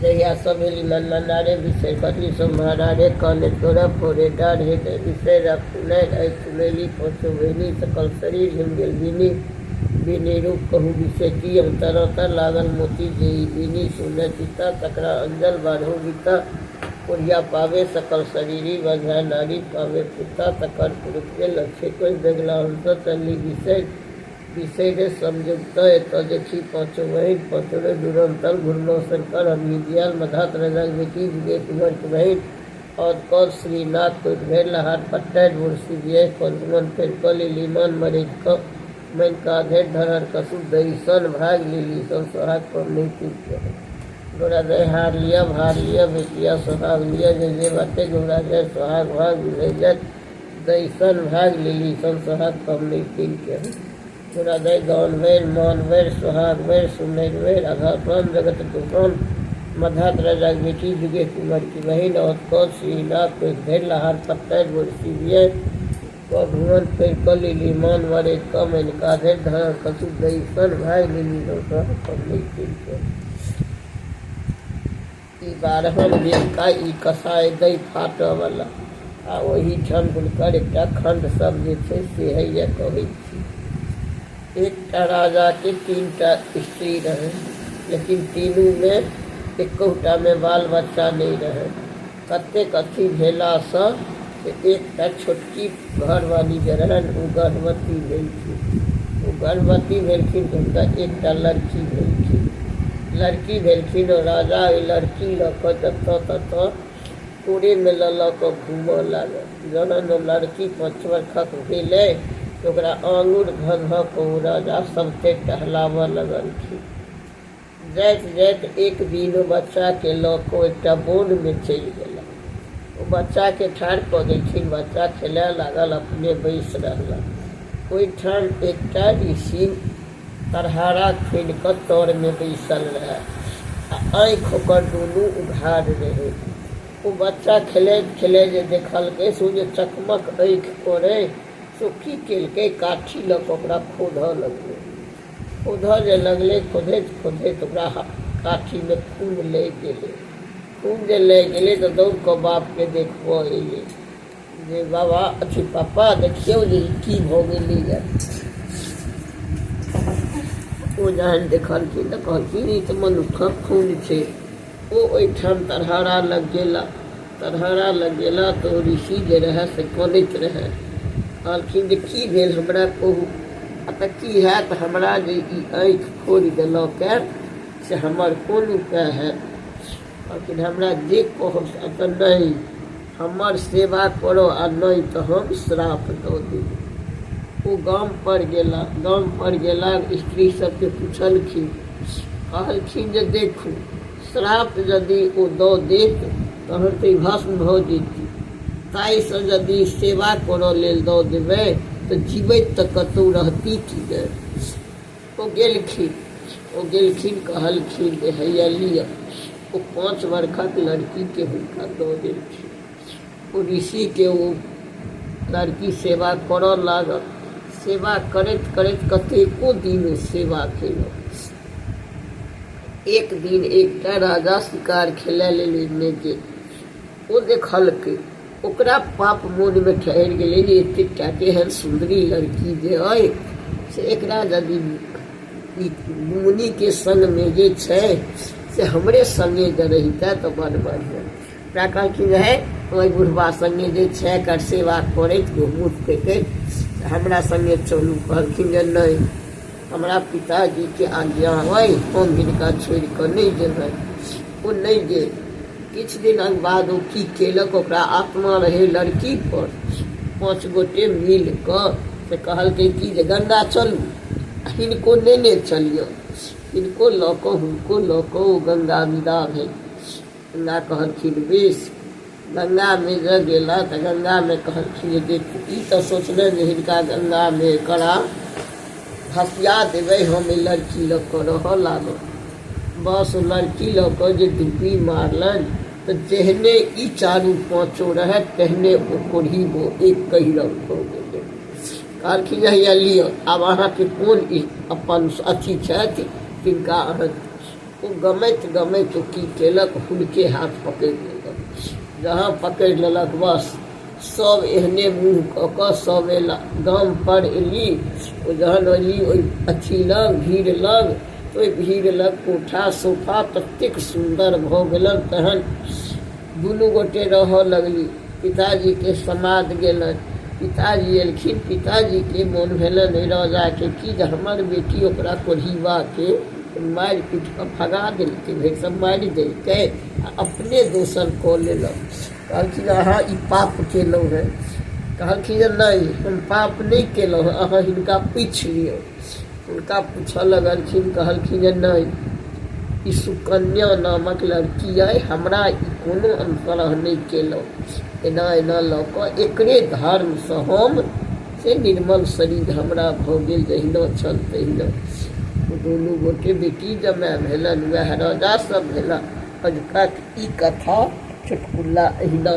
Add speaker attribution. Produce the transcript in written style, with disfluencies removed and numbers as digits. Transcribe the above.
Speaker 1: जहिया सभेली मन मनारे विषय कथी सम्हारे काने तोरा फोरे डाढ़े विषय रखुनै चुलेली पहुँचोवेली सकल शरीर हिम गेल बिनी रूप कहूँ विषयती अंतरतर लागल मोती जेई बिनी सुने चिता चक्रा अंजल बाढ़ो गीता पुरिया पावे सकल शरीरी बंधा नारी पावे पिता तकर पुरुष के लक्ष्य कोई बेगला हंस चली विषय रे समझुक्त तो देखी पाँचों वही पाँचों दुरंतर घुरनो सरकार हमनी दियाल मधात रजक बेटी जुगे कुमार की बहन और कौर श्रीनाथ को भेड़ लहार पट्टर बुरसी दिए कौन फिर कली लीमान मरीज को मन का धेर धरर कसु दईसन भाग लीली सन सोहाग पर नहीं चूक गोरा दे हार लिया भार लिया बेटिया सोहाग लिया जैसे बातें गोरा दे सोहाग भाग विजत दईसन भाग लीली सन सोहाग पर नहीं चूक गोरा दे गौन वेर मान वेर सोहाग वेर सुमेर वेर अघापन जगत तूफान मधात रजा बेटी जुगे कुमार की बहन और कौर श्रीनाथ को घेर लहार पत्थर बुरसी दिए भगवान फिर कली लीमान वाले कम इनका धेर धरण कसु दईसन भाई लीली बारहम दिन का ई कसाय दई फाट वाला आ वही ठन हुनकर एकटा खंड सब जे छै से हैया कहै छी। एकटा राजा के 3टा स्त्री रहे लेकिन तीनू में एकोटा में बाल बच्चा नहीं रहे। कतेक अथी भेला सँ एकटा छोटकी घरवाली जे रहन ओ गर्भवती भेलखिन। ओ गर्भवती भेलखिन तऽ हुनका एकटा लड़की भेलखिन और राजा ओहि लड़की लऽ कऽ जतऽ ततऽ कोरेमे लऽ कऽ घूमऽ लागल। जहन ओ लड़की 5 वर्षक भेलै तऽ ओकरा आँगुर धऽ कऽ ओ राजा सभते टहलाबऽ लगलखिन। जाइत जाइत एक दिन ओ बच्चाके लऽ कऽ एकटा बोनमे चलि गेला। ओ बच्चा के ठाढ़ कऽ देलखिन। बच्चा खेलय लागल अपने बैस रहला। ओहिठाम एकटा ऋषि तरहारा खोलि कऽ तर में बैसल रहे आ आँखि ओकर दुनू उघार रहे। ओ बच्चा खेलैत खेलैत जे देखलकै से जे चकमक आँखि करे से की केलकै काठी लऽ कऽ ओकरा खोधऽ लगलै। खोधऽ जे लगलै खोधैत खोधैत ओकरा काठी में खून लागि गेलै। खून जे लागि गेलै तऽ दौड़ कऽ बापके देखबऽ अयलै जे बाबा अथी पापा देखियौ जे की भऽ गेलैए। ओ जहन देखलखिन तऽ कहलखिन ई तऽ मनुखक खून छै। ओ ओहिठाम तरहारा लग गेला। तरहारा लग गेला तऽ ओ ऋषि जे रहए से कनैत रहए। कहलखिन जे की भेल हमरा कहू। आ तऽ की हैत हमरा जे ई आँखि फोड़ि देलक से हमर कोन उपाय हैत। कहलखिन हमरा जे कहब तऽ नहीं हमर सेवा करो आ नहीं तो हम श्राप दऽ देब। ओ गाम पर गेला स्त्री सबके पूछलखिन। कहलखिन जे देखू श्राप यदि ओ दऽ देत तहन तऽ भस्म भऽ जेती। ताहिसँ यदि सेवा करऽ लेल दऽ देबै तऽ जीवैत तऽ कतहु रहती कि नहि। ओ गेलखिन कहलखिन जे हैया लिअ। ओ 5 वर्षक लड़की के हुनका दऽ देलखिन। ओ ऋषि के ओ लड़की सेवा करऽ लागल। सेवा करैत करैत कतेको दिन ओ सेवा केलक। एक दिन एकटा राजा शिकार खेलय लेल ओहिमे गेल। ओ देखलकै ओकरा पाप मोन में ठहरि गेलै जे एतेकटा एहन सुंदरी लड़की जे अइ से एकरा यदि मुनि के संग में जे छै से हमरे संगे जे रहितै तऽ बड़ बढ़िआँ। ओकरा कहलखिन है ओहि बुढ़बा संगे जे छै एकर सेवा करैत घुमूत फेंकैत हमरा संगे चलू। कहलखिन जे नहीं हमरा पिताजी के आज्ञा अइ हम हिनका छोड़ि कऽ नहीं जेबै। ओ नहीं गेल। किछु दिनक बाद ओ की केलक ओकरा आत्मा रहे लड़की पर। 5 गोटे मिल कऽ से कहलकै कि जे गंगा चलू हिनको नेने चलियौ। हिनको लऽ कऽ हुनको लऽ कऽ ओ गंगा विदा भेल। गंगा कहलखिन बेस। गंगा में जे गेला तऽ गंगा में कहलखिन जे देखू ई तऽ सोचले जे हिनका गंगा में करा भसिया देबै हम ई लड़की लऽ कऽ रहऽ लागल। बस लड़की लऽ कऽ जे डुबकी मारलनि तऽ जेहने ई 4 5 रहै तेहने ओ कोढ़ी एक कही रंग भऽ गेलै। कहलखिन हैया लिअ आब अहाँके कोन अपन अथी छथि तिनका अहाँ ओ गमैत गमैत ओ की केलक हुनके हाथ पकड़ि लेलक। जहाँ पकड़ि लेलक बस सब एहने मुँह कऽ कऽ सब एला गाम पर एली। ओ जहन अयली ओहि अथी लग भीड़ लग तो ओहि भीड़ लग कोठा सोफा ततेक सुन्दर भऽ गेलन। तहन दुनू गोटे रहऽ लगली। पिताजी के समाद गेलन। पिताजी एलखिन। पिताजी के मोन भेलन राजा के कि जे हमर बेटी ओकरा कोढ़ीबा के मारि पीट कऽ भगा देलकै, भरि सब मारि देलकै आ अपने दोसर कऽ लेलक। कहलखिन अहाँ ई पाप केलहुँ हैं। कहलखिन जे नहीं हम पाप नहीं केलहुँ हैं, अहाँ हिनका पूछि लियौ। हुनका पूछऽ लगलखिन। कहलखिन जे नहीं ई सुकन्या नामक लड़की अइ, हमरा ई कोनो अनसरह नहीं केलहुँ। एना एना लऽ कऽ एकरे धर्मसँ हम से निर्मल शरीर हमरा भऽ गेल, जहिना छल तहिना। दुनू गोटे बेटी जमाय भेलन, वएह राजा सब भेला। अजुका ई कथा चुटकुला अहिना।